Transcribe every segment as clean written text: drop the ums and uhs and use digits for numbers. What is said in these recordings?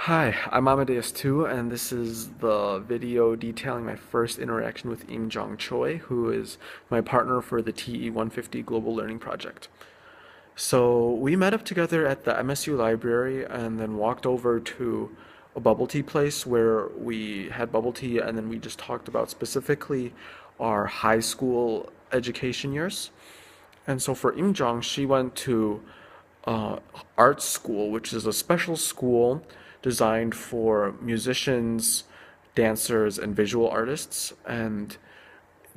Hi, I'm Amadeus2, and this is the video detailing my first interaction with Im Jong Choi, who is my partner for the TE150 Global Learning Project. So we met up together at the MSU library and then walked over to a bubble tea place where we had bubble tea and then we just talked about specifically our high school education years. And so for Im Jong, she went to uh, art school, which is a special school designed for musicians, dancers, and visual artists. And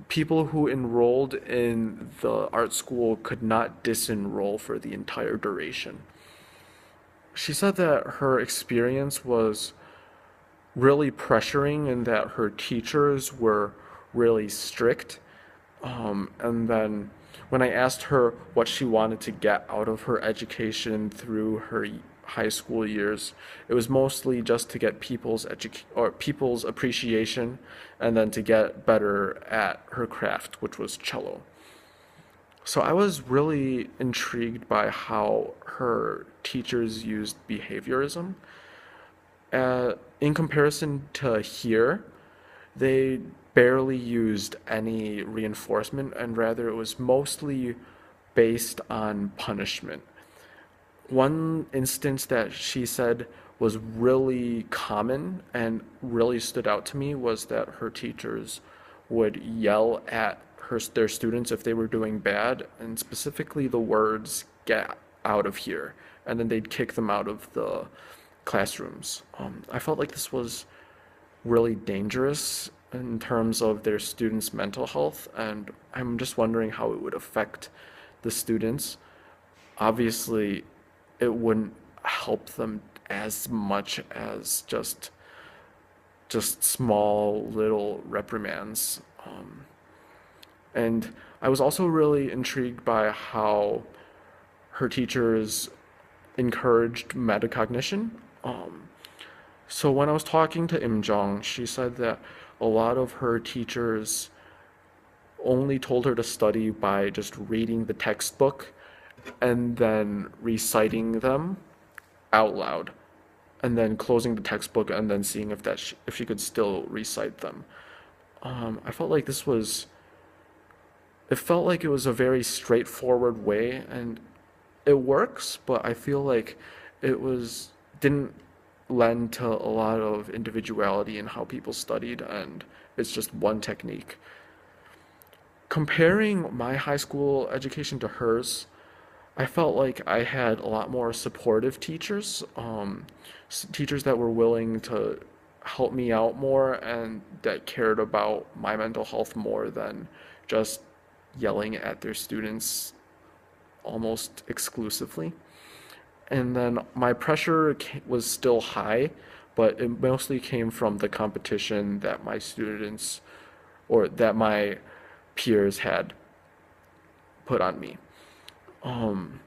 people who enrolled in the art school could not disenroll for the entire duration. She said that her experience was really pressuring and that her teachers were really strict. And then when I asked her what she wanted to get out of her education through her high school years, it was mostly just to get people's appreciation and then to get better at her craft, which was cello. So I was really intrigued by how her teachers used behaviorism. In comparison to here, they barely used any reinforcement, and rather it was mostly based on punishment. One instance that she said was really common and really stood out to me was that her teachers would yell at their students if they were doing bad, and specifically the words "get out of here," and then they'd kick them out of the classrooms. I felt like this was really dangerous in terms of their students' mental health, and I'm just wondering how it would affect the students. Obviously, it wouldn't help them as much as just small little reprimands. And I was also really intrigued by how her teachers encouraged metacognition. So when I was talking to Im Jong, she said that a lot of her teachers only told her to study by just reading the textbook and then reciting them out loud, and then closing the textbook and then seeing if she could still recite them. I felt like it felt like it was a very straightforward way, and it works, but I feel like it was didn't lend to a lot of individuality in how people studied, and it's just one technique. Comparing my high school education to hers, I felt like I had a lot more supportive teachers, teachers that were willing to help me out more and that cared about my mental health more than just yelling at their students almost exclusively. And then my pressure was still high, but it mostly came from the competition that my students or that my peers had put on me. Um,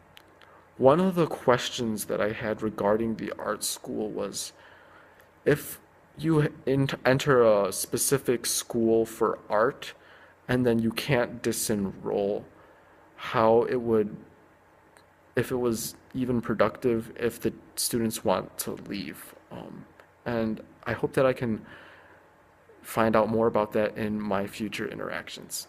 One of the questions that I had regarding the art school was if you enter a specific school for art and then you can't disenroll, how it would, if it was even productive if the students want to leave. And I hope that I can find out more about that in my future interactions.